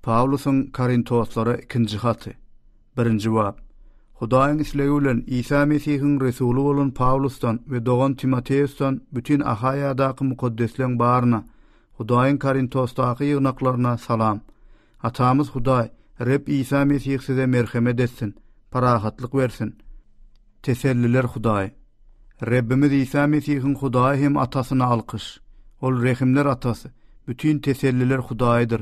Pawlusun Korintoslara 2-nji haty. 1-nji bab. Hudaýyň islegi bilen İsa Mesihiň resuli bolan Pawlusdan we dogan Timoteusdan bütün Ahaýadaky mukaddesleň baryna, Hudaýyň Korintosdaky ýygnaklaryna salam. Atamyz Hudaý, Reb İsa Mesih size merhemet etsin, parahatlyk bersin. Teselliler Hudaý. Rebbimiz İsa Mesihiň Hudaý hem atasyna alkyş. Ol rehimler atasy. Bütün teselliler Hudaýdyr.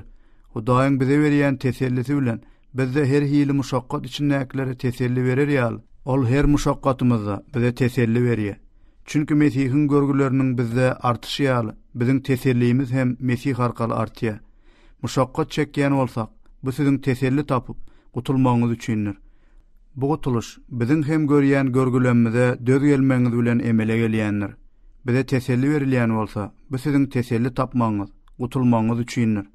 Hudaýyň bize berýän tesellisi bilen bizde her hili muşakkat içindäkilere teselli berer ýaly. Ol her muşakkatymyzda bize teselli berýär. Çünkü Mesihiň görgüleriniň bizde artyşy ýaly. Biziň tesellimiz hem Mesih arkaly artýar. Muşakkat çekýän bolsak, bu siziň teselli tapyp gutulmagyňyz üçindir. Bu gutuluş biziň hem görýän görgülenmede döz gelmeňiz bilen emele gelýändir. Bize teselli berilýän bolsa, bu siziň teselli tapmagyňyz, gutulmagyňyz üçindir.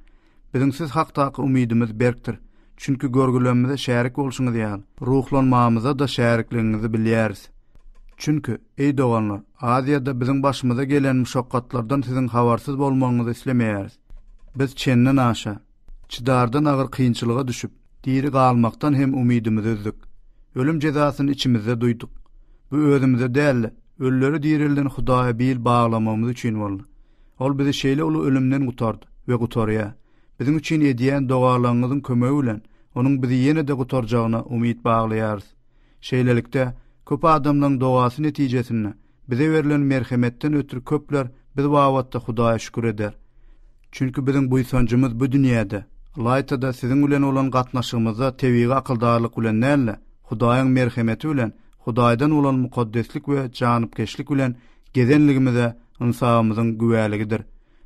Biziň siz hakdaky umydymyz berkdir. Çünkü görgülenmede şärik bolşuňyz ýaly. Ruhlanmamyza da şärikligiňizi bilýäris. Çünkü ey doganlar, Aziýada biziň başymyza gelen muşakkatlardan siziň habarsyz bolmagyňyzy islemeýäris. Biz çenden aşa, çıdardan agyr kynçylyga düşüp, diri galmaktan hem umydymyzy üzdük. Ölüm jezasyny içimizde duyduk. Bu özümizde däl, ölleri dirilden Hudaýa bil baglamamyz üçin boldy. Ol bizi şeýle uly ölümden gutardy we gutarýar. Biziň üçin edýän dogalarlaryňyzyň kömegi bilen onuň bizi ýene de gutarjagyna umyt baglaýarys. Şeýlelikde köp adamlaryň dogasy netijesinde bize berilen merhemetten ötürü köpler biz wagtda Hudaýa şükür eder. Çünkü biziň bu ýsanjymyz bu dünýäde, Laýtada siziň bilen olan gatnaşygymyzda tebigi akyldarlyk bilen näle, Hudaýyň merhemeti bilen, Hudaýdan olan mukaddeslik we janypkeşlik bilen gezenligimize insabymyzyň güwäligidir.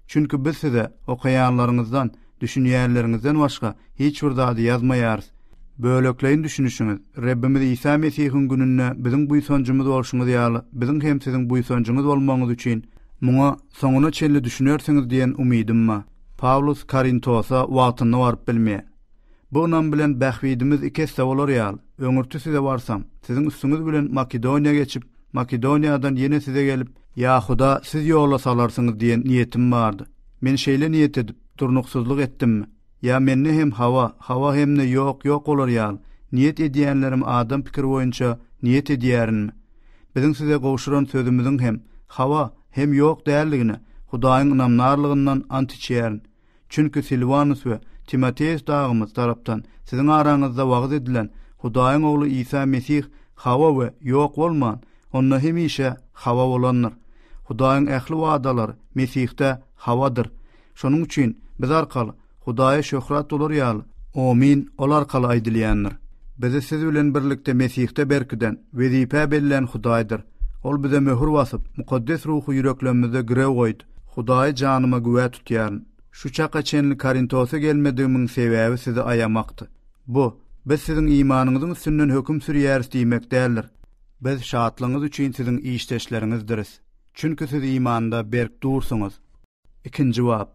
Çünkü biz size okaýanlaryňyzdan, düşünýärleriňizden başga hiç bir zady ýazmaýarys. Bölekleýin düşünüşiňiz, Rebbimiz İsa Mesihiň gününe biziň bu ýsanjymyz bolşuňyz ýaly, biziň hem siziň bu ýsanjyňyz bolmagyňyz üçin muňa soňuna çenli düşünersiňiz diýen umydym ma. Pawlus Korintosa wagtyny baryp bilmeýär. Bunun bilen bähwidimiz ikesi bolar ýaly. Öňürtü size barsam, siziň üstüňiz bilen Makedoniýa geçip, Makedoniýadan ýene size gelip, ýa-huda siz ýola salarsyňyz diýen niýetim bardy. Men şeýle niýet edip durnuksuzluk ettimmi? Ya menne hem hava hemne yok olar ýaly. Niýet edýänlerim adam pikir boýunça niýet edýärinmi? Biziň size gowşuran sözümüziň hem hava hem yok däldigine Hudaýyň inamnarlygyndan ant içýärin. Çünkü Silvanus we Timoteus dagymyz tarapdan siziň araňyzda wagt edilen Hudaýyň ogly İsa Mesih hava we yok bolman, onda hemişe hava bolanlar. Hudaýyň ähli wadalar Mesihde havadyr. Şonuň üçin biz arkaly Hudaýa şöhrat bolar ýaly. Amin, olar arkaly aýdylýanlar. Bizi siz bilen birlikde Mesihde berkiden wezipe berilen Hudaýdyr. Ol bize möhür basyp, mukaddes ruhu yüreklerimizde girew goýdy. Hudaý janyma güwä tutýar. Şu çaka çenli Korintosa gelmediğimin sebäbi sizi ayamakdy. Bu, biz siziň imanyňyzyň üstünden höküm sürýäris diýmek däldir. Biz şatlygyňyz üçin siziň işteşleriňizdiris. Çünkü siz imanda berk dursuňyz. 2-nji bab.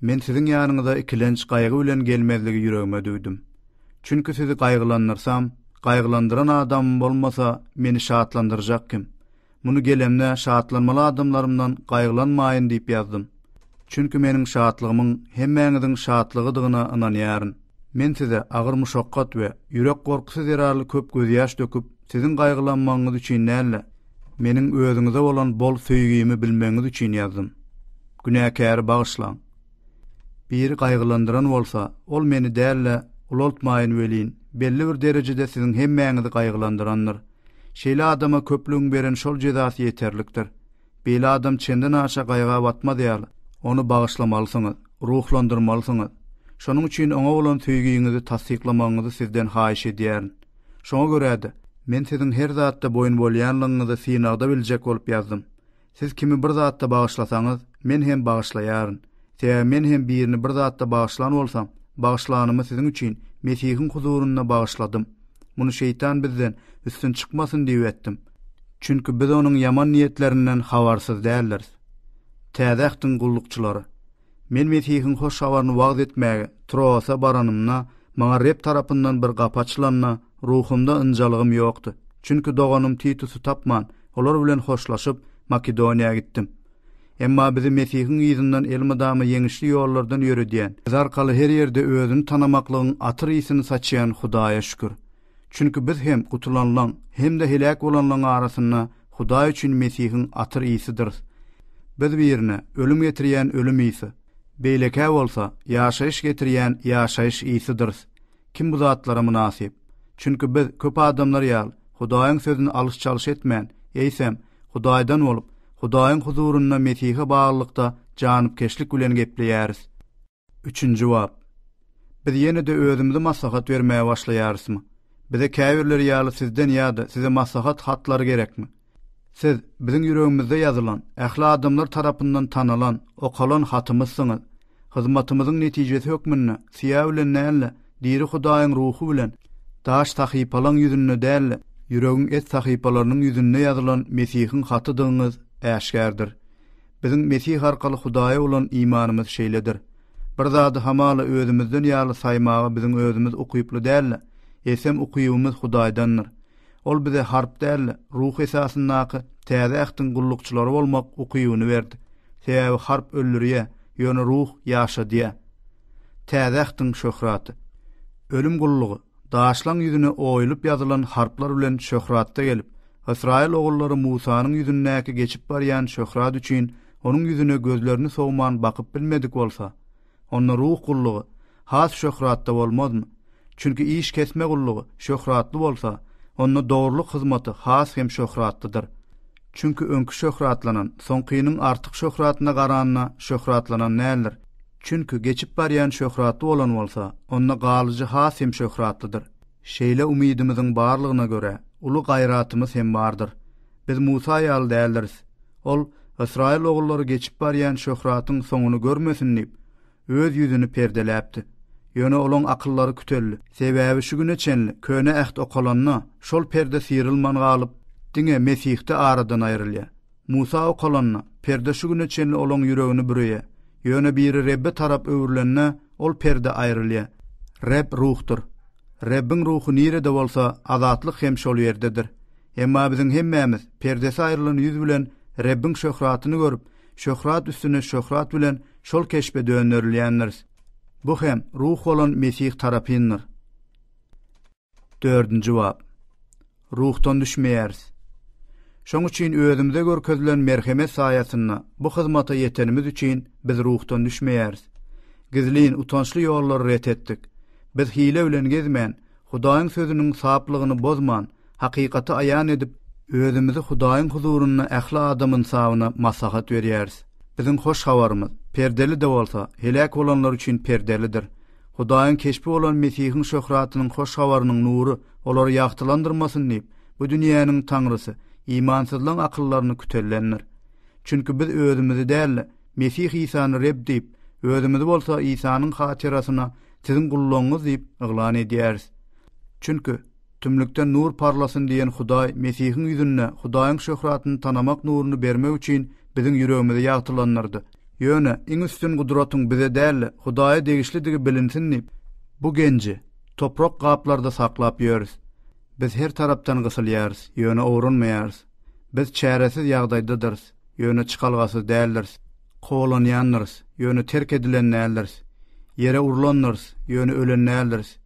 Men siziň ýanyňyza ikilenç gaýgy bilen gelmezligi ýüregime duýdum. Çünkü sizi gaýgylandyrsam, gaýgylandyran adam bolmasa meni şatlandyrjak kim? Muny gelemne şatlanmaly adamlarymdan gaýgylanmaýyn diýip ýazdym. Çünkü meniň şatlygymyň hemmeňiziň şatlygydygyna inanýaryn. Men size agyr muşakkat we ýürek gorkusy zerarly köp göz ýaş döküp siziň gaýgylanmagyňyz üçin näle? Meniň özüňize bolan bol söýgümi bilmeňiz üçin ýazdym. Günäkär bagyşlaň. Bir gaýgylandyran bolsa, ol meni dälle ulotmaýyn welin. Belli bir derejede siziň hemmeňizi gaýgylandyranlar. Şeýle adama köplüň beren şol jezasy ýeterlikdir. Beli adam çenden aşa gaýga batmaz ýaly. Onu bagyşlamalysyňyz, ruhlandyrmalysyňyz. Şonuň üçin oňa bolan söýgüňizi tasdiklamagyňyzy sizden haýyş edýärin. Şoňa görä-de men siziň her zatda boýun bolýanlygyňyzy synagda biljek bolup ýazdym. Siz kimi bir zatda bagyşlasaňyz, men hem bagyşlaýaryn. Sebäbi men hem birini bir zatda bagyşlan bolsam, bagyşlanymy siziň üçin Mesihiň huzuruna bagyşladym. Muny şeytan bizden üstün çykmasyn diýip etdim. Çünkü biz onuň ýaman niýetlerinden habarsyz däldiris. Täzähtin gullukçylary. Men Mesihiň hoş habaryny wagt etmäge Troasa baranymna, maňa Reb tarapyndan bir gapy açylanna ruhumda ynjalygym ýokdy. Çünkü doganym Titusy tapman, olar bilen hoşlaşyp Makedoniýa gitdim. Emma bizi Mesihiň ýüzünden elmadamy yeňişli ýollardan ýöredýän, biz arkaly her ýerde özüni tanamaklygyň atyr ýysyny saçýan Hudaýa şükür. Çünki biz hem gutulanlaň hem de helak bolanlaň arasynda Hudaý üçin Mesihiň atyr ýysydyr. Biz birine ölüm getirýän ölüm ýysy, beýleke bolsa ýaşaýyş getirýän ýaşaýyş ýysydyr. Kim bu zatlara münasip? Çünki biz köp adamlar ýaly Hudaýyň sözüni alış-çalış etmän, eýsem Hudaýdan bolup Hudaýyň huzuruna Mesihe baglykda janypkeşlik bilen gepleýäris. 3-nji jogap. Biz ýene-de özümizde maslahat bermäge başlaýarysmy? Bize käbirler ýaly sizden ýa-da size maslahat hatlary gerekmi? Siz bizim ýüregimizde ýazylan, ähli adamlar tarapyndan tanalan, okalan hatymyzsyňyz. Hyzmatymyzyň netijesi hökmünde siýa bilen näle, diri Hudaýyň ruhu bilen daş tahypalaň ýüzünde däl, ýüregiň et tahypalarynyň ýüzünde ýazylan Mesihiň hatydyňyz äşgärdir. Bizim Mesih arkaly Hudaýa bolan imanymyz şeýledir. Bir zady hamaly özümizden ýaly saýmagy bizim özümüz okuyuply däl, esem okuyubymyz Hudaýdandyr. Ol bize harp däl, ruh esasyndaky täze ähtin gullukçylary bolmak okuyuny berdi. Sebäbi harp öldürýär, ýöne ruh ýaşadýar. Täze ähtin şöhraty. Ölüm gullugy daşlaň ýüzüne oýulyp ýazylan harplar bilen şöhratda gelip, Israil oğulları Musa'nın yüzündeki geçip baryan şöhrat üçün onun yüzüne gözlerini soğuman bakıp bilmedik olsa, onun ruh kulluğu has şöhratta olmaz mı? Çünkü iş kesme kulluğu şöhratlı olsa, onun doğruluk hizmeti has hem şöhratlıdır. Çünkü önkü şöhratlanan, sonqiyinin artık şöhratına qaranına şöhratlanan nälir? Çünkü geçip baryan şöhratlı olan olsa, onun qalıcı has hem şöhratlıdır. Şeýle umidimizin barlığına göre, ulu gayratymyz hem bardyr. Biz Musa ýaly däldiris. Ol Israil oğulları geçip baryan şöhratyň soňuny görmesin diýip öz ýüzüni perdeläpdi. Ýöne olaň akyllary kütelli. Sebäbi şu güne çenli köne äht okalanna şol perde sýrylman galyp diňe Mesihde aradan aýrylýar. Musa okalanna perde şu güne çenli olaň ýüregini büreýär. Ýöne biri Rebbe tarap öwürlenne ol perde aýrylýar. Reb ruhdur. Rebbin ruhu nirede bolsa azatlyk hem şol ýerdedir. Emma biziň hemmämiz perdesi aýrylan ýüz bilen Rebbin şöhratyny görüp, şöhrat üstüne şöhrat bilen şol keşbe döndürilýänler. Bu hem ruh bolan Mesih tarapyndyr. 4-nji jogap. Ruhdan düşmeýäris. Şoň üçin özümizde görkezlen merhemet saýasynda bu hyzmata ýetenimiz üçin biz ruhdan düşmeýäris. Gizlin utançly ýollar ret etdik. Biz hile bilen gezmän, Hudaýyň sözüniň saplygyny bozman, hakykaty aýan edip, özümizi Hudaýyň huzuruna ähli adamyň sawyna maslahat berýäris. Biziň hoş habarymyz perdeli de bolsa, helak bolanlar üçin perdelidir. Hudaýyň keşpi bolan Mesihiň şöhratynyň hoş habarynyň nury olary ýagtylandyrmasyn diýip, bu dünýäniň taňrysy imansyzlaň akyllaryny kütellenir. Çünki biz özümizi däl, Mesih Ýysany Reb diýip, özümizi bolsa Ýysanyň hatyrasyna sizin kulluğunuz diýip yglan edýäris. Çünkü tümlükden nur parlasın diýen Hudaý Mesihiň ýüzüne Hudaýyň şöhratyny tanamak nuruny bermek üçin biziň ýüregimizi ýagtylandyrdy. Ýöne iň üstün gudratyň bize däl, Hudaýa degişlidigi bilinsin diýip, bu genji toprak gaplarda saklap ýöris. Biz her tarapdan gysylýarys, ýöne owrunmaýarys. Biz çäresiz ýagdaýdadyrs, ýöne çykalgasy däldirs. Kowalanýandyrs, ýöne terk edilen näldiriz. Yere urlanırız, ýöne ölenlerleriz.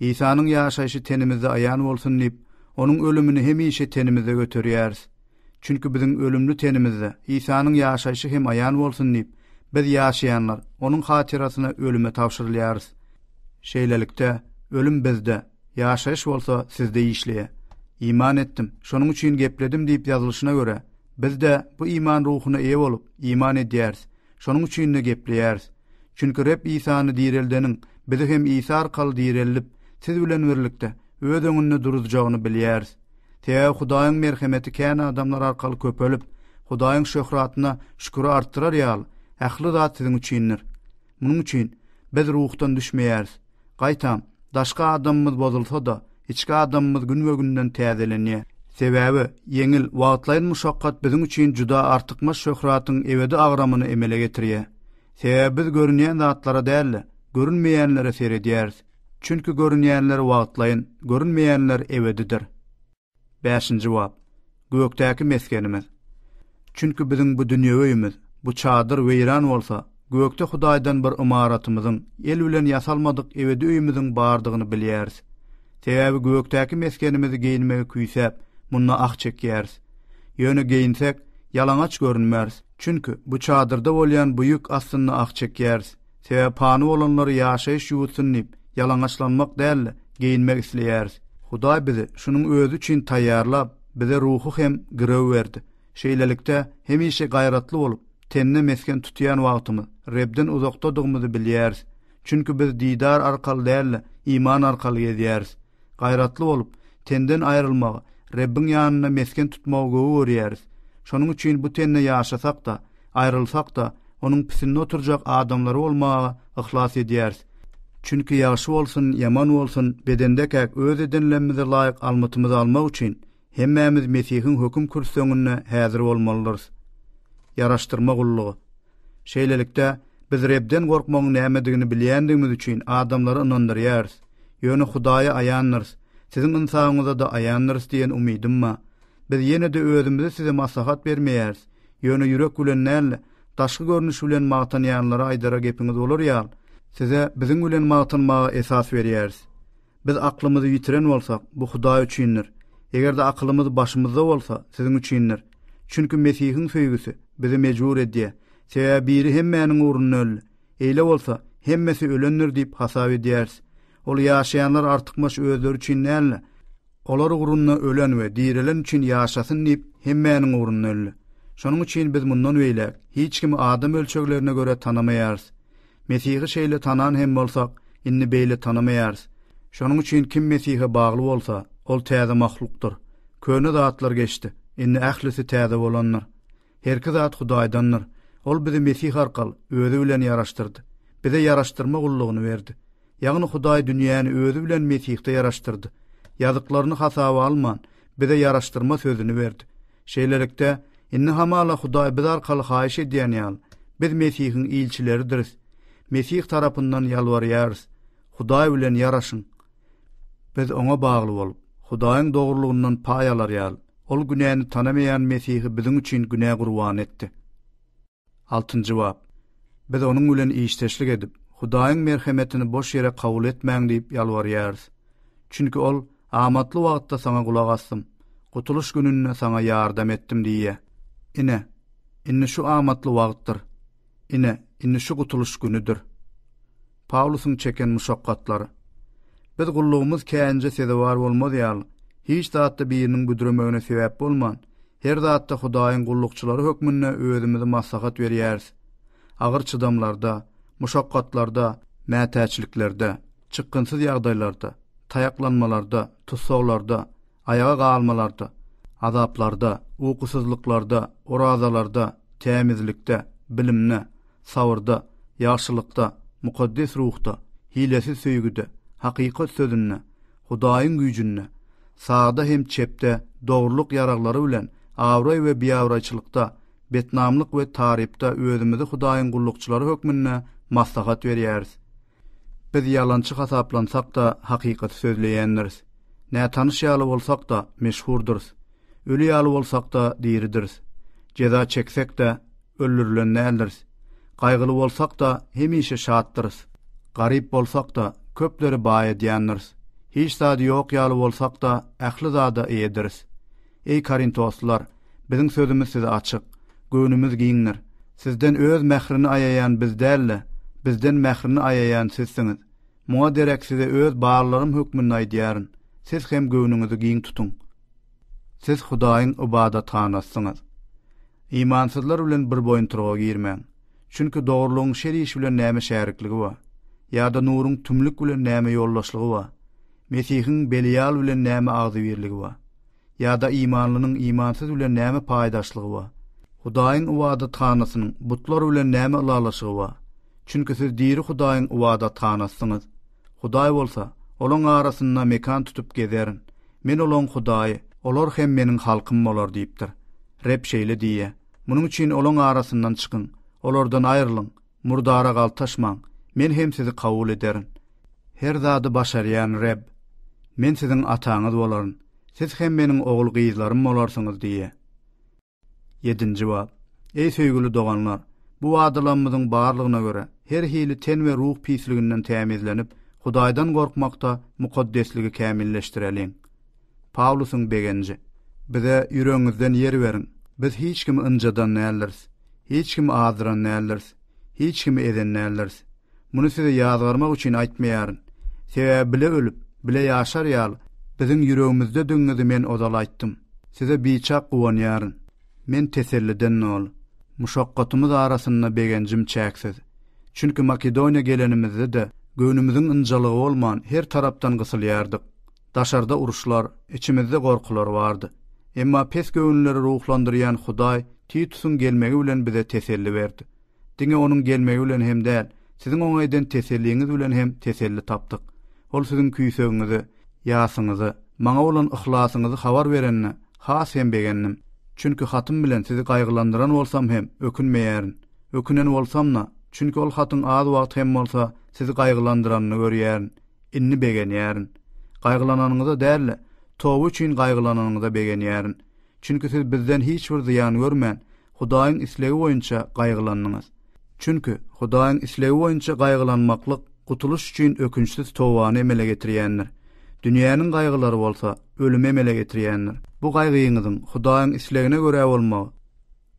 İsa'nın ýaşaýşy tenimizde aýan bolsun diýip, onun ölümini hemişe tenimizde götürýäris. Çünkü bizim ölümlü tenimizde İsa'nın ýaşaýşy hem aýan bolsun diýip, biz ýaşaýanlar onun hatyrasyna ölüme tapşyrylýarys. Şeýlelikde ölüm bizde, ýaşaýyş bolsa sizde işleýär. İman etdim, şonuň üçin gepledim diýip ýazylyşyna göre, biz de bu iman ruhuna eýe bolup iman edýäris. Şonuň üçin de gepleýäris. Çünkü Reb İsa'ny direldeniň bizi hem İsa arkaly direllip, siz bilen birlikde öz öňünde durjagyny bilýäris. Täze Hudaýyň merhemeti kän adamlar arkaly köpelip, Hudaýyň şöhratyna şükür artdyrar ýaly, ähli zat siziň üçindir. Munyň üçin biz ruhdan düşmeýäris. Gaýtam, daşka adamymyz bozulsa da, içki adamymyz gün-we-günden täzelenýär. Sebäbi yeňil wagtlaýan muşakkat biziň üçin juda artykmas şöhratyň ebedi agramyny emele getirýär. Sebäbi biz görünýän zatlara däl, görünmeýänlere seredýäris. Çünkü görünýänler wagtlaýan, görünmeýänler ebedidir. 5-nji jogap. Gökdäki meskenimiz. Çünkü biziň bu dünýä öýümüz bu çadır weýran bolsa, gökde Hudaýdan bir imaratymyzyň, el bilen ýasalmadyk ebedi öýümüziň bardygyny bilýäris. Sebäbi gökdäki meskenimizi giyinmegi küýsäp, munna ak çekýäris. Ýöne giyinsek, ýalaňaç görünmäris. Çünki bu çadyrda bolýan bu ýük aslynda ak çekýäris. Sebäbi pany bolanlary ýaşaýyş ýuwutyny ýalaňaçlanmak däl, giyinmek isleýäris. Hudaý bizi şunuň özü üçin taýýarlap, bize ruhu hem girew berdi. Şeýlelikde hemişe gaýratly bolup, tenne mesken tutýan wagtymy, Rebden uzakdadygymyzy bilýäris. Çünki biz didar arkaly däl, iman arkaly ýetýäris. Gaýratly bolup, tenden aýrylmagy, Rebbin ýanyna mesken tutmagy görýäris. Şonuň üçin bu tenne ýaşasak da, aýrylsak da, onuň pisinde oturjak adamlary bolmagy ihlas edýäris. Çünki ýaşy bolsun, ýaman bolsun, bedendekek öz edenlerimize laýyk almatymyzy almak üçin hemmämiz Mesihiň höküm kürsüsine häzir bolmalyrys. Yaraşdyrma gullugy. Şeýlelikde biz Rebden gorkmagyň nämedigini bilýändigimiz üçin adamlary ynandyrýarys. Ýöne Hudaýa aýanyrys. Siziň ynsaňyňyza da aýanyrys diýen umydym ba. Biz ýene de özümize size maslahat bermeýäris. Ýöne ýürek bilen näle, daşky görnüş bilen magtanýanlara aýdara gepiňiz bolar ýa. Size biziň bilen magtanmaga esas berýäris. Biz aklymyzy ýitiren bolsak, bu Hudaý üçindir. Egerde aklymyz başymyzda bolsa, siziň üçindir. Çünki Mesihiň söýgüsi bizi mejbur edýär. Sebäbi biri hemmäniň uruny öldü. Eýle bolsa, hemmesi ölendir diýip hasap edýäris. Ol ýaşaýanlar artykmaş özleri üçin näle? Olar urunyna ölen we dirilen üçin ýaşasyn diýip hemmäniň uruny öldü. Şonuň üçin biz mundan beýle hiç kimi adam ölçeklerine göre tanamaýarys. Mesihi şeýle tanan hem bolsak, inni beýle tanamaýarys. Şonuň üçin kim Mesihe bagly bolsa, ol täze mahlukdur. Köne zatlar geçdi. Inni ählisi täze bolanlar. Herki zat Hudaýdandyr. Ol bizi Mesih arkaly özü bilen ýaraşdyrdy. Bize ýaraşdyrma gullugyny berdi. Ýagny Hudaý dünýäni özü bilen Mesihde ýaraşdyrdy. Ýazyklaryny hasaba alman, bize ýaraşdyrma sözüni berdi. Şeýlelikde inni hamala Hudaý biz arkaly haýyş edýän ýaly. Biz Mesihiň ilçileridirys. Mesih tarapyndan ýalwarýarys. Hudaý bilen ýaraşyň. Biz oňa bagly bolup, Hudaýyň dogrulygynyň paý alarýar. Ol günäni tanamayan Mesihi biziň üçin günä gurban etdi. 6-njy jogap. Biz onuň bilen işteşlik edip, Hudaýyň merhemetini boş ýere kabul etmäň diýip ýalwarýarys. Çünki ol amatly wagtda saňa gulak assym, gutuluş gününe saňa ýardam etdim diýe. Inni şu amatly wagtdyr. Inni şu gutuluş günüdür. Paulusyň çeken muşakkatlary. Biz gullugymyz känje sedewar bolmaz ýaly. Hiç zatda biriniň büdürmegine sebäp bolman. Her zatda Hudaýyň gullukçylary hökmünde özümizi maslahat berýäris. Agyr çydamlarda, muşakkatlarda, mätäçiliklerde, çykgynsyz ýagdaýlarda, taýaklanmalarda, tutsaglarda, ayaga galmalarda, azaplarda, uykusuzluklarda, orazalarda, temizlikde, bilimne, savurda, ýaşylykda, mukaddes ruhda, hilesiz söýgüde, hakykat sözünne, Hudaýyň güýjünne, sağda hem çepde, dogurluk yaraglary bilen, awray we biýawraçylykda, betnamlyk we taripda özümizi Hudaýyň gullukçylary hökmünde maslahat berýäris. Biz ýalançy hasaplansak da hakykaty sözleýänleriz. Nä tanış ýaly bolsak da meşhurduruz. Ölü ýaly bolsak da diýridiriz. Ceza çeksek de öldürilenlerleriz. Gaýgyly bolsak da hemişe şattyrız. Garip bolsak da köpleri baý edýänleriz. Hiç zady ýok ýaly bolsak da ähli zada eýediriz. Ey Korintoslar, biziň sözümüz size açyk. Göwnümiz giňler. Sizden öz mehrini aýaýan biz dälle, bizden mehrini aýaýan sizsiňiz. Muňa derek size öz barlarym hökmüni aýdýaryn. Siz hem göwnüňizi giň tutun. Siz Hudaýyň ibadatxanasyňyz. İmansyzlar bilen bir boýun turga girmäň. Çünki dogrulygyň şeriş bilen näme şärikligi bar? Ýa-da nuruň tümlük bilen näme ýoldaşlygy bar? Mesihiň Belial bilen näme agzybirligi bar? Ýa-da imanlynyň imansyz bilen näme paýdaşlygy bar? Hudaýyň ibadatxanasynyň butlar bilen näme ulalaşygy bar? Çünki siz diri Hudaýyň ibadatxanasyňyz. Hudaý bolsa, olaň arasynda mekan tutup gezerin. Men olaň Hudaý, olar hem meniň halkym bolar diýipdir. Reb şeýle diýe. Munuň üçin olaň arasyndan çykyn, olardan aýrylyň, murdara galtaşmaň. Men hem sizi kabul ederim. Her zady başarýan Reb, men siziň ataňyz bolaryn. Siz hem meniň ogul gyzlarym bolarsyňyz diýe. 7-nji jogap. Ey söýgüli doganlar, Bu wadalanmyzyň barlygyna göre her hili ten we ruh pisliginden temizlenip Hudaýdan gorkmakda mukaddesligi kämilleşdireliň. Pawlusyň begenji: bize ýüregiňizden yer berin. Biz hiç kimi ynjadan nälersiz, hiç kimi azdıran nälersiz, hiç kimi eden nälersiz. Muny size ýazgarmak üçin aýtmaýaryn. Sebäbi bile ölüp, bile ýaşar ýaly. Biziň ýüregimizde döňňizi men odal aýtdym. Size biçak guwanýaryn. Men teselliden ol. Muşakkatymyz arasynda begenjim çäksiz. Çünki Makedoniýa gelenimizde de göwnümiziň ynjalygy bolman her tarapdan gysylýardyk. Daşarda uruşlar, içimizde gorkular vardı. Emma pes göwnüleri ruhlandyrýan Hudaý Titusyň gelmegi bilen bize teselli berdi. Diňe onuň gelmegi bilen hem däl, siziň oňaýdan teselliňiz bilen hem teselli tapdyk. Ol siziň küýsöňizi, ýasyňyzy, maňa bolan ihlasıňyzy habar berenne has hem begennim. Çünki hatym bilen sizi gaýgylandyran bolsam hem ökünmeýärin. Ökünen bolsamna, çünki ol hatyň az wagt hem bolsa sizi gaýgylandyranyny görýärin. Inni begenýärin. Gaýgylananyňyza däl, towy üçin gaýgylananyňyza begenýärin. Çünki siz bizden hiç bir ziýan görmän, Hudaýyň islegi boýunça gaýgylanyňyz. Çünki Hudaýyň islegi boýunça gaýgylanmaklyk gutuluş üçin ökünçsiz towany emele getirýändir. Dünýäniň gaýgylary bolsa ölüme emele getirýändir. Bu gaýgyňyzyň Hudaýyň islegine görä bolmagy.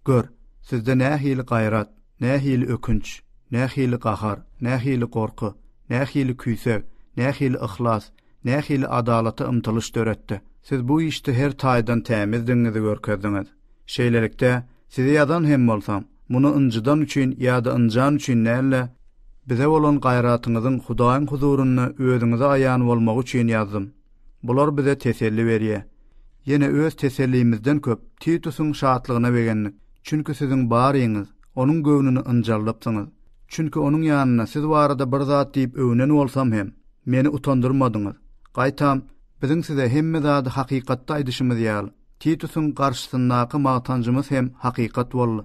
Gör, sizde nähili gaýrat, nähili ökünç, nähili gahar, nähili gorky, nähili küýsek, nähili ihlas, nähili adalaty ymtylyş döretdi. Siz bu işte her taýdan tämizdiňizi görkezdiňiz. Şeýlelikde size ýazan hem bolsam, muny ynjydan üçin ýa-da ynjan üçin näle, bize bolan gaýratyňyzyň Hudaýyň huzuruny özüňize aýan bolmagy üçin ýazdym. Bular bize teselli berýär. Yine öz tesellimizden köp Titusyň şatlygyna begenlik. Çünki siziň baryňyz onuň göwnüni ynjallapsyňyz. Çünki onuň ýanyna siz barada bir zat diýip öwnen bolsam hem meni utandyrmadyňyz. Gaýtam, biziň size hemme zady hakykatda aýdyşymyz ýaly. Titusyň garşysyndaky magtanjymyz hem hakykat boldy.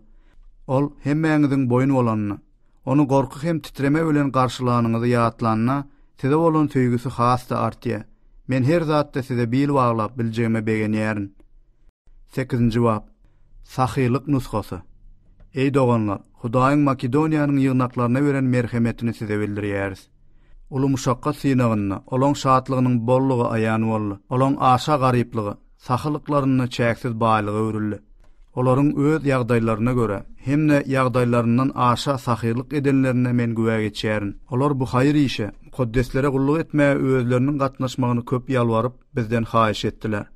Ol hemmeňiziň boyun bolanyny, onu gorky hem titreme bilen garşylanyňyzy ýatlanyna size bolan söýgüsi hasda artýar. Men her zatda size bil baglap biljegime begenýärin. 8-nji bab. Sahylyk nuskasy. Ey doganlar, Hudaýyň Makedoniýanyň ýygnaklaryna beren merhemetini size bildirýäris. Ulu muşakkat synagyna, olaň şatlygynyň bollugy aýan boldy. Olaň aşa garyplygy, sahylyklaryny çäksiz baýlygy öwrüldi. Olaryň öz ýagdaýlaryna görä, hemne ýagdaýlaryndan aşa sahylyk edenlerine men güwä geçýärin. Olar bu haýır işe, mukaddeslere gulluk etmäge özleriniň gatnaşmagyny köp ýalwaryp bizden haýyş etdiler.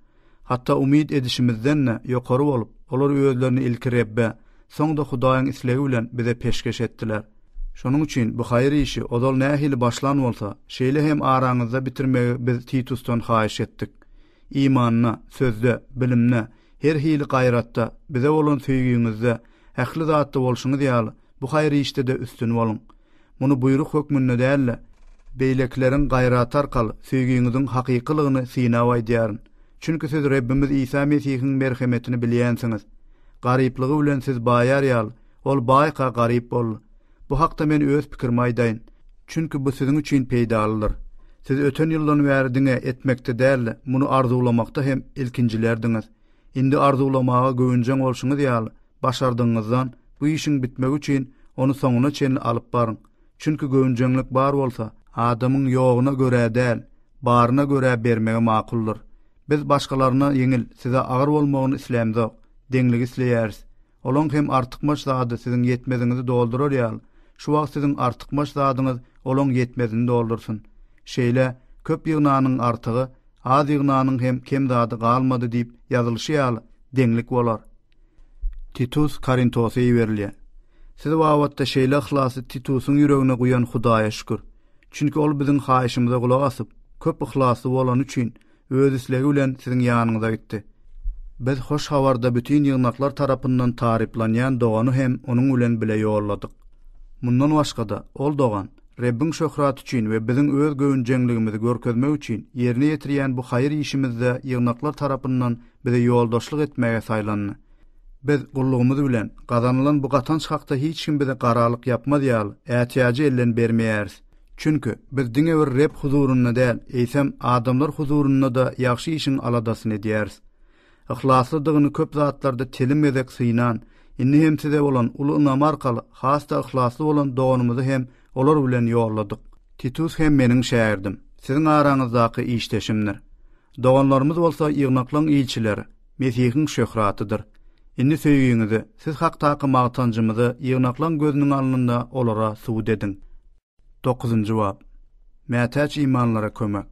Hatta umid edişimizden ýokary bolup, olar özlerini ilki Rebbe, soňda Hudaýyň islegi bilen bize peşkeş etdiler. Şonuň üçin bu haýyr işi odal nähili başlan bolsa, şeýle hem araňyzda bitirmegi biz Titusdan haýyş etdik. İmanna, sözde, bilimne, her hili gaýratda, bize bolan söýgüňizde, ähli zatda bolşuňyz ýaly, bu haýyr işte de üstün bolun. Muny buyruk hökmünde däl, beýlekleriň gaýraty arkaly söýgüňiziň hakykylygyny synap aýdýaryn. Çünki siz Rabbimiz İsa Mesihiň merhemetini bilýänsiňiz. Garyplygy bilen siz baýar ýaly, ol baýka garyp boldy. Bu hakda men öz pikirimi aýdaýyn. Çünki bu siziň üçin peýdalydyr. Siz öten ýyldan bäri diňe etmekde däl, muny arzulamakda hem ilkinjilerdiňiz. Indi arzulamaga göwnjäň bolşuňyz ýaly, başardyňyzdan bu işiň bitmegi üçin onu soňuna çenli alyp baryň. Çünki göwnjäňlik bar bolsa, adamyň ýoguna görä däl, baryna görä bermegi makuldur. Biz başgalaryna ýeňil, size agyr bolmagyny islämzok, deňligi isleýäris. Olaň hem artykmaş zady siziň ýetmediňizi doldurar ýaly. Şu wagt siziň artykmaş zadyňyz olaň ýetmediňini doldursun. Şeýle köp ýygnanyň artygy, az ýygnanyň hem kem zady galmady diýip ýazylyşy ýaly deňlik bolar. Titus Korintos'a berilýär. Siz wagtda şeýle ihlasy Titusyň ýüregine guýan Hudaýa şükür. Çünki ol biziň haýyşymyza gulak asyp, köp ihlasy bolan üçin öz islegi bilen siziň ýanyňyza gitdi. Biz hoş habarda bütün ýygnaklar tarapyndan tariplanýan dogany hem onuň bilen bile ýolladyk. Mundan başga-da ol dogan Rabbiň şöhraty üçin we biziň öz göwnjeňligimizi görkezmek üçin ýerine ýetirýän bu haýyr işimizde ýygnaklar tarapyndan bize ýoldaşlyk etmäge saýlandy. Biz gullugymyz bilen gazanylan bu gatanç hakda hiç kim bize garalyk yapmaz ýaly, ätiýaji ellen bermeýäris. Çünki biz diňe bir Rab huzuruny däl, eýsem adamlar huzuruny da ýaxşy işiň aladasyny edýäris. Ihlaslydygyny köp zatlarda telim edek synan, Inni hem size bolan ulu ynam arkaly hasta ihlasly bolan doganymyzy hem olar bilen ýolladyk. Titus hem meniň şäherdim. Siziň araňyzdaky işdeşimdir. Doganlarymyz bolsa ýygnaklaň ilçileri, Mesihiň şöhratydyr. Inni söýgüňizi, siz haktaky magtanjymyzy ýygnaklaň gözüniň alnynda olara suwd ediň. 9-njy jogap. Mätäç imanlara kömek.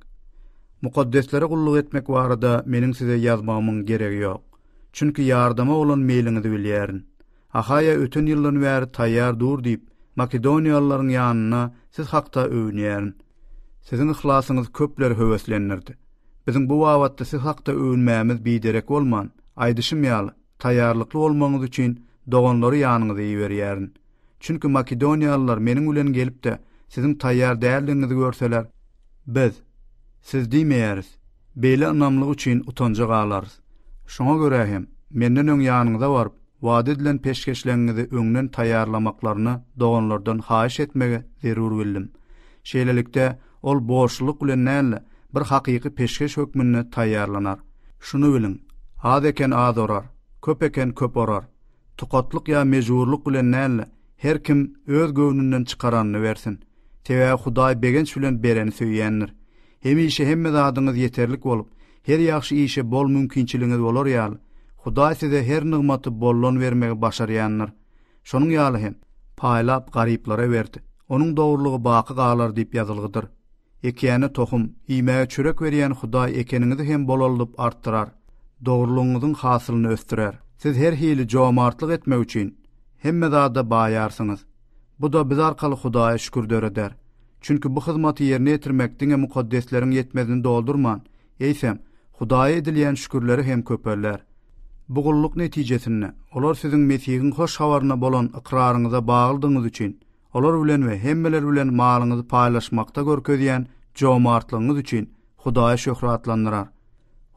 Mukaddeslere gulluk etmek barada meniň size ýazmamyň geregi ýok. Çünki ýardama bolan meýliňizi bilýärin. Ahaya ötün ýyldan bäri taýýar dur diýip Makedoniýalylaryň ýanyna siz hakda öwünýärin. Siziň ihlasıňyz köpleri höweslendirdi. Biziň bu wagtda siz hakda öwünmämiz biderek bolman, aýdyşym ýaly, taýýarlykly bolmaňyz üçin doganlary ýanyňyza ýeberýärin. Çünki Makedoniýalylar meniň bilen gelip de siziň taýýar däldiňizi görseler, biz siz diýmeýäris, beýle ynamlyk üçin utanja galarys. Şoňa görä hem menden öň ýanyňyza baryp, wada edilen peşkeşlerinizi öňden taýýarlamaklaryny doganlardan haýyş etmege zerur bildim. Şeýlelikde ol boşluk bilen näle bir hakyky peşkeş hökmüne taýýarlanar. Şunu bilin, az eken az orar, köp eken köp orar. Tukatlyk ýa mejburluk bilen näle her kim öz göwnünden çykaranyny bersin. Tebe Hudaý begenç bilen bereni söýýändir. Hemişe hemme zadyňyz ýeterlik bolup, her ýaxşy işe bol mümkinçiligiňiz bolar ýaly. Hudaý size her nygmaty bollon vermegi başarýanlar. Şonuň ýaly hem paýlap garyplara berdi. Onuň dogrulygy baky galar diýip ýazylgydyr. Ekeni tohum, iýmäge çörek berýän Hudaý ekeniňizi hem bolalyp artdyrar. Dogrulygyňyzyň hasylyny östürer. Siz her hili jomartlyk etmek üçin hemme zada baýarsyňyz. Bu da biz arkaly Hudaýa şükür döreder. Çünki bu hyzmaty ýerine ýetirmek diňe mukaddesleriň ýetmezini doldurman. Eýsem, Hudaýa edilýän şükürleri hem köperler. Bu gulluk netijesinde olar siziň Mesihiň hoş habaryna bolan ikraryňyza baglydyňyz üçin, olar bilen we hemmeler bilen malyňyzy paýlaşmakda görkezýän jomartlygyňyz üçin Hudaýa şöhratlandyrar.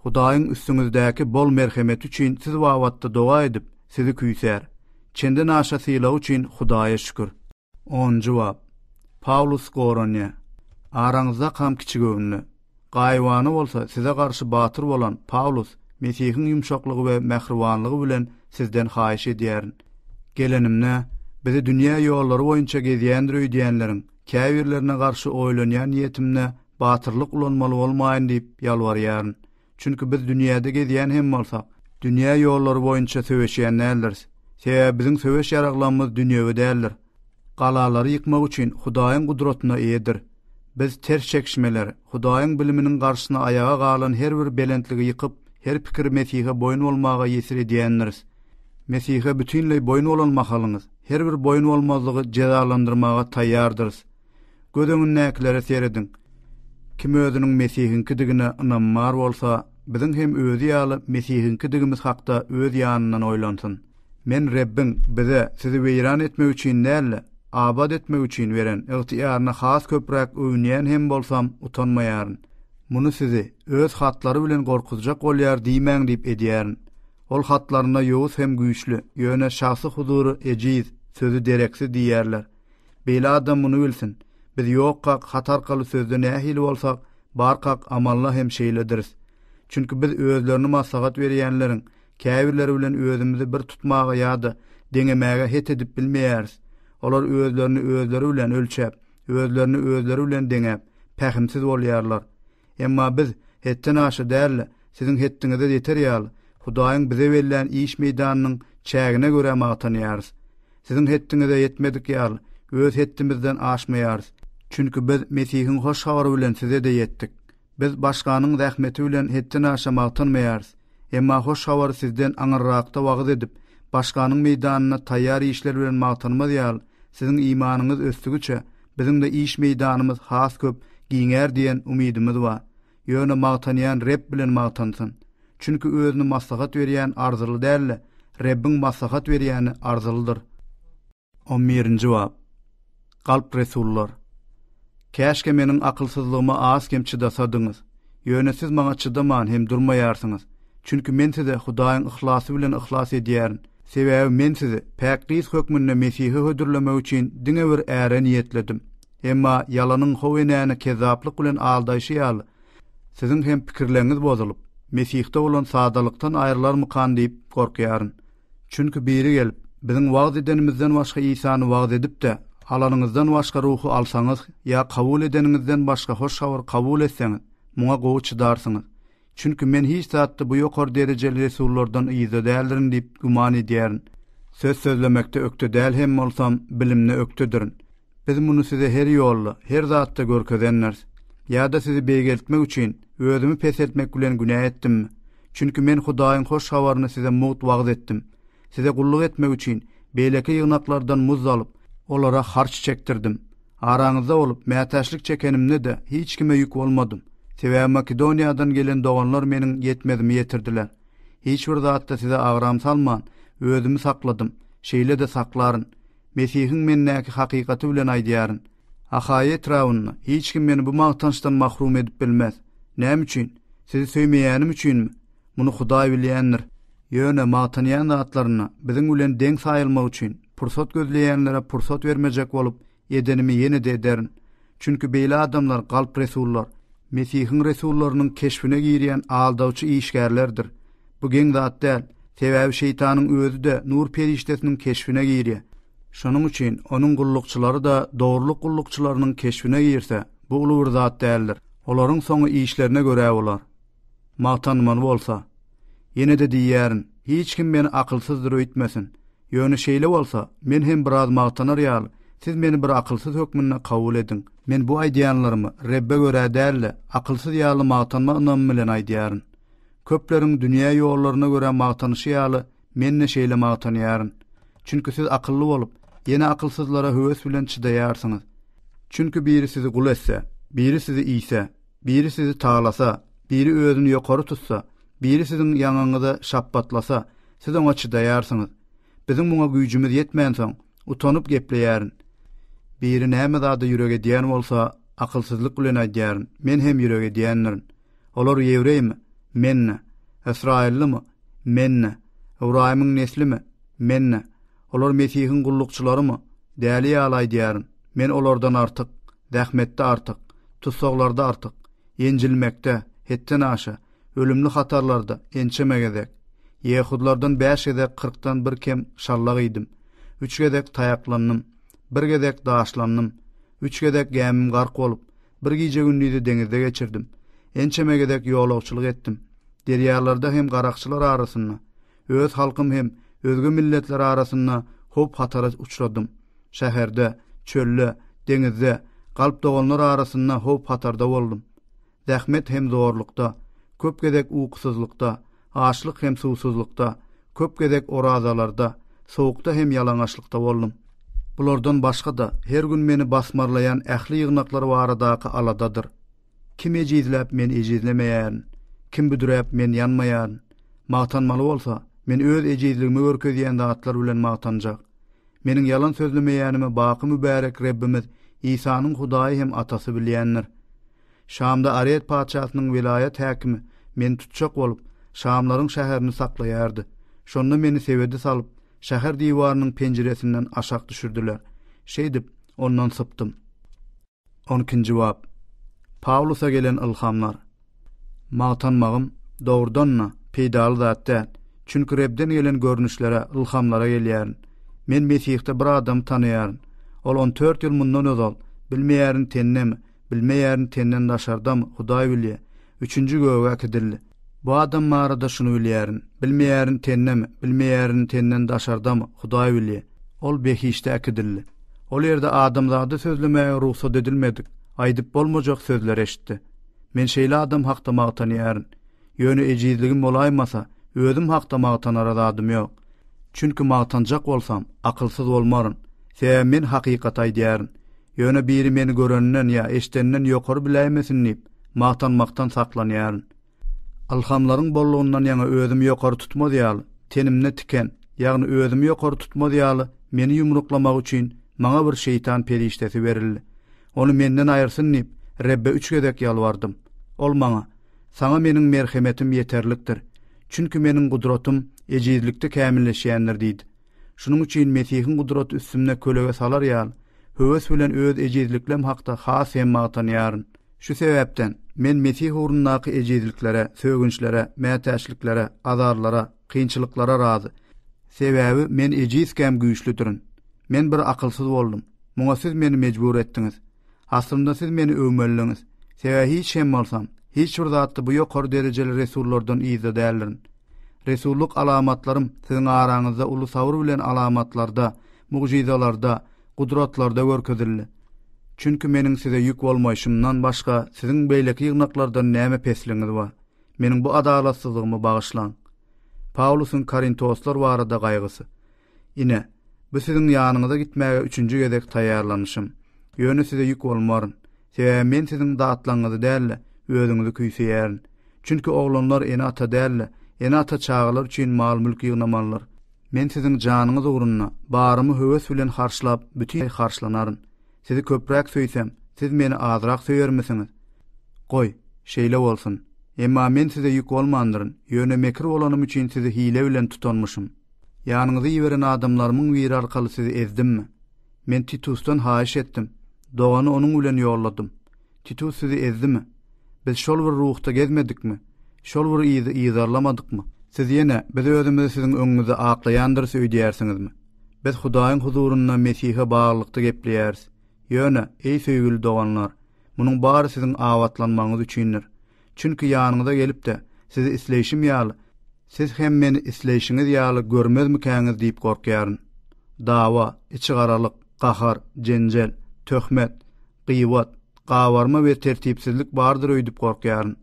Hudaýyň üstüňizdäki bol merhemet üçin siz wagtda doga edip sizi küýser. Çenden aşa sylaw üçin Hudaýa şükür. 10-njy jogap. Paulus Goranya. Araňyzda kam kiçik öňlü. Gaýwany bolsa size garşy batyr bolan Paulus Mesihiň ýumşaklygy we mähribanlygy bilen sizden haýyş edýärin. Gelenimne bizi dünýä ýollary boýunça gezýändir öýdýänleriň käbirlerine garşy oýlanýan niýetimne batyrlyk ulanmaly bolmaýyn diýip ýalbarýaryn. Çünki biz dünýäde gezýän hem bolsak, dünýä ýollary boýunça söweşýän näldiriz. Sebäbi biziň söweş ýaraglanmaz dünýäwe däldir. Galalary ýykmak üçin Hudaýyň gudratyna eýedir. Biz ters çekişmeler, Hudaýyň biliminiň garşysyna ayaga galan her bir belentligi ýykyp, her pikir Mesihe boyun olmaga ýesir edýänleriz. Mesihe bütünlei boyun olanmahalyňyz, her bir boyun olmazlygy cezalandyrmaga taýýardyrs. Gödüňiň näkilere seredin. Kim özüniň Mesihinkidigine ynanmar bolsa, biziň hem özü ýaly Mesihinkidigimiz hakda öz ýanyndan oýlansyn. Men Rebbin bize sizi weýran etmek üçin näle, abad etmek üçin beren ygtyýaryna has köprek öýnýän hem bolsam utanmaýaryn. Muny sizi öz hatlary bilen gorkutjak bolýar diýmäň diýip edýärin. Ol hatlaryna ýowuz hem güýçli, ýöne şahsy huzury ejiz, sözü dereksiz diýerler. Beýle adam muny bilsin. Biz ýokka hatarkaly sözde nähili bolsak, barkak amalla hem şeýlediriz. Çünki biz özlerini maslahat berýänleriň käbirleri bilen özümizi bir tutmaga ýa-da deňemäge het edip bilmeýäris. Olar özleri bilen ölçäp, özleri bilen deňäp, pähimsiz bolýarlar. Emma biz hetten aşy däl, siziň hetdiňize ýeter ýaly. Hudaýyň bize berilen iş meýdanynyň çägine görä magtanýarys. Siziň hetdiňize ýetmedik ýaly, öz hetdimizden aşmaýarys. Çünki biz Mesihiň hoş habary bilen size de ýetdik. Biz başganyň zähmeti bilen hetden aşa magtanmaýarys. Emma hoş habary sizden aňyrrakda wagyz edip, başganyň meýdanyna taýýar işler bilen magtanmaz ýaly. Siziň imanyňyz östügiçe biziň de iş meýdanymyz has köp giňer diýen umydymyz bar. Ýöne magtanýan Reb bilen magtansyn. Çünki özüne maslahat berýän arzyly däl, Rebbin maslahat berýäni arzylydyr. 11-nji jogap. Galp resullar. Käşke meniň akylsyzlygyma az kem çydasadyňyz. Ýöne siz maňa çydaman hem durmaýarsyňyz. Çünki men size Hudaýyň ihlasy bilen ihlas edýärin. Sebäbi men sizi päklis hökmünde Mesihi hödürlemek üçin diňe bir äre niýetledim. Emma ýalanyň howenäni kezaplyk bilen aldaýşy ýaly. Siziň hem pikirleriňiz bozulyp, Mesihde bolan sadalykdan aýrylarmykan diýip gorkýaryn. Çünki biri gelip Biziň wagt edenimizden başga İsa'ny wagt edip de alanыңızdan başga ruhu alsaňyz ya kabul edeningizden başga hoş habar kabul etseňiz, muňa gowy çydarsyňyz. Çünki men hiç zatda bu ýokary derejeli resullardan ýyza däldirin diýip guman edýärin. Söz sözlemekde ökte däl hem bolsam bilimni öktedirin. Biz muny size her ýolly, her zatda görkezenler. Ya da sizi beýgeltmek üçin özümi pes etmek bilen günah etdim. Çünki men Hudaýyň hoş habaryny size muht wagt etdim. Size gulluk etmek üçin beýleki ýygnaklardan muz alyp, olara harç çektirdim. Araňyzda bolup mätäşlik çekenimde de hiç kime ýük bolmadym. Sebäbi Makedoniýadan gelen doganlar meniň ýetmezimi ýetirdiler. Hiç bir zatda size agram salman, özümi sakladym. Şeýle de saklaryn. Mesihiň mennäki hakykaty bilen aýdýaryn. Ahaýa etrawyny hiç kim meni bu magtançdan mahrum edip bilmez. Näme üçin? Sizi söýmeýänim üçinmi? Muny Hudaý bilýändir. Ýöne magtanýan zatlaryna biziň bilen deň saýylmak üçin pursat gözleýänlere pursat bermejek bolup edenimi ýene de ederin. Çünki beýle adamlar galp resullar, Mesihiň resullarynyň keşfine girýän aldawçy işgärlerdir. Bu geň zat däl, sebäbi şeytanyň özü de nur periştesiniň keşfine girýär. Şonuň üçin onuň gullukçylary da dogruluk gullukçylarynyň keşfine girse, bu uly bir zat däldir. Olaryň soňy işlerine görä bolar. Magtanman bolsa, ýene de diýärin, hiç kim meni akylsyzdyr öýtmesin. Ýöne şeýle bolsa, men hem biraz magtanar ýaly. Siz meni bir akylsyz hökmüne kabul edin. Men bu aýdýanlarymy Rebbe görä däl, akylsyz ýaly magtanma ynamy bilen aýdýaryn. Köpleriň dünýä ýollaryna görä magtanyşy ýaly menne şeýle magtanýaryn. Çünki siz akylly bolup, ýene akylsyzlara höwes bilen çydaýarsyňyz. Çünki biri sizi gul etse, biri sizi iýse, biri sizi taglasa, biri özüni ýokary tutsa, biri siziň ýangyňyza şappatlasa, siz oňa çydaýarsyňyz. Biziň muňa güýjümiz ýetmän soň utanyp gepleýärin. Biri näme zady ýürege diýen bolsa, akylsyzlyk bilen aýdýaryn. Men hem ýürege diýenlerin. Olar ýewreými? Menne. Israillimi? Menne. Ibrahimyň neslimi? Menne. Olar Mesihiň gullukçylarymy? Däli ýaly aýdýaryn. Men olardan artyk, dähmetde artyk, tutsaglarda artyk, ýenjilmekde, hetden aşa, ölümli hatarlarda ençemegedek. Yehudlardan 5 gedek 40'dan bir kem şallag idim. 3 gedek taýaklannym, 1 gedek daşlannym, 3 gedek gämim gark bolup, bir gije gündüzi deňizde geçirdim. Ençemegedek ýolagçylyk etdim. Derýalarda hem garakçylar arasynda, öz halkym hem özge milletler arasynda hop hatara uçradym. Şäherde, çölle, deňizde, galp doganlar arasynda hop hatarda boldum. Zähmet hem zorlukda, köp gedek uýkusuzlukda, açlyk hem suwsuzlukda, köp gedek orazalarda, soğukta hem yalaňaçlykda boldum. Bulardan başga da her gün meni basmarlayan ähli ýygnaklar baradaky aladadyr. Kim ejizläp men ejizlemeýän, kim büdüräp men ýanmaýan. Magtanmaly bolsa, men öz ejizligimi görkezýän zatlar bilen magtanjak. Meniň yalan sözlemeýänimi baky mübarek Rebbimiz İsa'nyň Hudaýy hem atasy bilýänler. Şamda Aret paçasynyň vilayet häkimi men tutjak bolup, Şamlaryň şäherini saklaýardy. Şonda meni sebedi salyp, şäher diýwarynyň penjeresinden aşak düşürdiler. Şeýdip, ondan sypdym. 12-nji jogap. Pawlusa gelen ilhamlar. Magtanmagym dogrudanna peýdaly zat däl. Çünki Rebden gelen görnüşlere, ilhamlara gelýärin. Men Mesihde bir adam tanıýaryn. Ol 14 ýyl mundan özal, bilmeýärin tennemi, bilmeýärin tennen daşardamy, Hudaý bilýär. 3-nji göwge akidildi. Bu adam marada şunu bilýärin, bilmeýärin tennemi, bilmeýärin tennen daşardamy, Hudaý bilýär. Ol behişde akidildi. Ol ýerde adamzady sözlemäge ruhsat edilmedik, aýdyp bolmajak sözler eşitdi. Men şeýle adam hakda magtanýaryn. Ýöne ejizligim bolaýmasa, özüm hakda magtanar adamym ýok. Çünki magtanjak bolsam, akylsyz bolmaryn. Sebäbi men hakykat aýdýaryn. Ýöne biri meni görenden ýa eşitenden ýokary bilämesin diýip magtanmaktan saklanýaryn. Alhamlaryň bollugundan ýa özüm ýokary tutmaz ýaly, tenimne tiken, ýagny özüm ýokary tutmaz ýaly meni ýumruklamak üçin maňa bir şeytan periştesi berildi. Onu menden aýyrsyn diýip Rebbe 3 gedek ýalbardym. Ol maňa, saňa meniň merhemetim ýeterlikdir. Çünki meniň gudratym ejizlikde kämilleşýändir diýdi. Şunuň üçin Mesihiň gudraty üstümne kölege salar ýaly, höwes bilen öz ejizliklem hakda has hem magtanýaryn. Şu sebäpden men Mesih ugrundaky ejizliklere, sögünçlere, mätäşliklere, azarlara, kynçylyklara razy. Sebäbi men ejizkem güýçlüdürün. Men bir akylsyz boldum. Muňa siz meni mejbur etdiňiz. Aslynda siz meni öwmeliňiz. Sebäbi hiç hem bolsam, hiç bir zatdy bu ýokary derejeli resullardan iýde däldirin. Resulluk alamatlarym siziň araňyzda uly sabr bilen alamatlarda, mucizalarda, gudratlarda görkezildi. Çünkü meniň size ýük bolmaýşymdan başga siziň beýleki ýygnaklardan näme pesliňiz bar? Meniň bu adalatsyzlygymy bagyşlaň. Paulusyň Korintoslar barada gaýgysy. Ine, bu siziň ýanyňyza gitmäge 3-nji gezek taýýarlanyşym. Ýöne size ýük bolmaryn. Sebäbi men siziň datlaňyzy däl, özüňizi küýseýärin. Çünkü oglanlar ene ata däl, ene ata çağılar üçin mal mülk ýygnamanlar. Men siziň janyňyz ugrunna barymy höwes bilen harçlap bütün harçlanaryn. Sizi köpräk söýsem, siz meni azrak söýermisiňiz? Goý, şeýle bolsun. Emma men size ýük bolmandyryn. Ýöne mekir bolanym üçin sizi hile bilen tutanmyşym. Ýanyňyza ýiberen adamlarymyň biri arkaly sizi ezdimmi? Men Titusdan haýyş etdim. Dogany onuň bilen ýolladym. Titus sizi ezdimi? Biz şol bir ruhda gezmedikmi? Şol bir ýyzarlamadykmy? Siz ýene biz özümizi siziň öňüňizde aklaýandyr söýdýärsiňizmi? Biz Hudaýyň huzurunda Mesihe baglykda gepleýäris. Ýöne, ey söýgüli doganlar, munyň bary siziň awatlanmaňyz üçindir. Çünkü ýanyňyza gelip de sizi isleýişim ýaly, siz hem meni isleýişiňiz ýaly görmezmikäňiz diýip gorkýaryn. Dawa, içi garalyk, gahar, jenjel, töhmet, gıýbat, gawarma we tertipsizlik bardyr öýdüp gorkýaryn.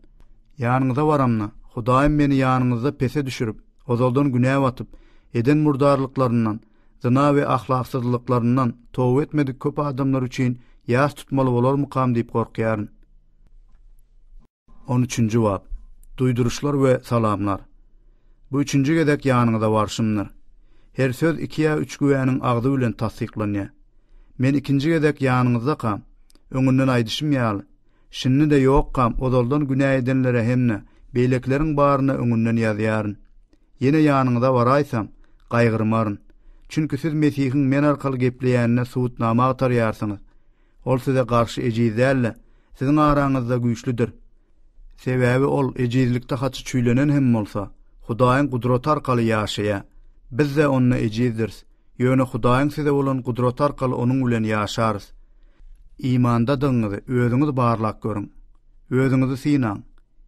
Ýanyňyza baramna, Hudaýym meni ýanyňyzda pese düşürip, ozaldan günäp atyp, eden murdarlyklaryndan, zina we ahlaksyzlyklaryndan towba etmedik köp adamlar üçin ýas tutmaly bolarmykam diýip gorkýaryn. 13-nji bab. Duýduruşlar we salamlar. Bu 3-nji gezek ýanyňyza barşymdyr. Her söz 2 ýa 3 güwäniň agdy bilen tasdiklanýar. Men 2-nji gezek ýanyňyzda kam, öňünden aýdyşym ýaly. Şinni de ýok kam, ozaldan günä edenlere hemne beýlekleriň baryna öňünden ýazýaryn. Ýene ýanyňyza baraýsam, gaýgyrmaryn. Çünkü siz Mesihiň men arkaly gepleýänine suwutnama atarýarsyňyz. Ol size garşy ejiz däl, siziň araňyzda güýçlüdir. Sebäbi ol ejizlikde haçy çüýlenen hem bolsa, Hudaýyň gudraty arkaly ýaşaýar. Biz de ony ejizdirz. Ýöne Hudaýyň size bolan gudraty arkaly onuň bilen ýaşarys. İmanda diňizi özüňiz barlak görüň. Özüňizi synaň.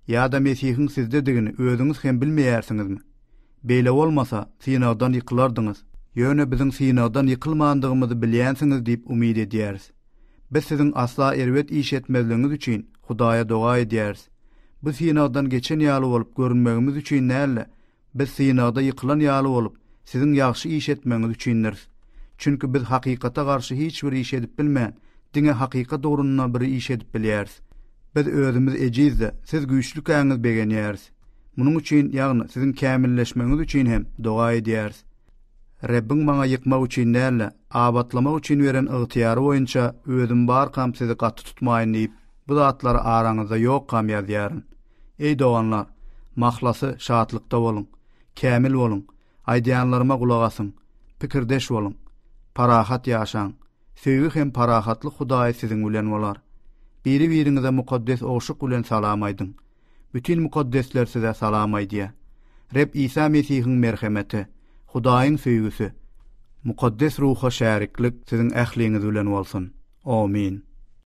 Ýa-da Mesihiň sizde digini özüňiz hem bilmeýärsiňizmi? Beýle bolmasa, synagdan ýykylardyňyz. Ýöne biziň synagdan ýykylmandygymyzy bilýänsiňiz diýip umyt edýäris. Biz siziň asla erwet iş etmezliňiz üçin Hudaýa doga edýäris. Bu synagdan geçen ýaly bolup görünmegimiz üçin näle? Biz synagda ýykylan ýaly bolup siziň ýaxşy iş etmeňiz üçindir. Çünkü biz hakykata garşy hiç bir iş edip bilmän, diňe hakykat ugrunna bir iş edip bilýäris. Biz özümiz ejizde, siz güýçlükäňiz begenýäris. Munyň üçin ýagny siziň kämilleşmeňiz üçin hem doga edýäris. Rabbim maňa ýykmak üçin näle, abatlamak üçin beren ygtyýary boýunça özüm barkam sizi gaty tutmaýyn diýip bu zatlary araňyzda ýok kam ýazýaryn. Ey doganlar, mahlasy şatlykda bolun, kämil bolun, aýdýanlaryma gulak asyň, pikirdeş bolun, parahat ýaşaň. Söýgü hem parahatly Hudaý siziň bilen bolar. Biri-biriňize mukaddes oşuk bilen salam aýdyň. Bütün mukaddesler size salam aýdýar. Reb İsa Mesihiň merhemeti, Hudaýyň söýgüsü, mukaddes ruha şäriklik siziň ähliňiz bilen bolsun. Amin.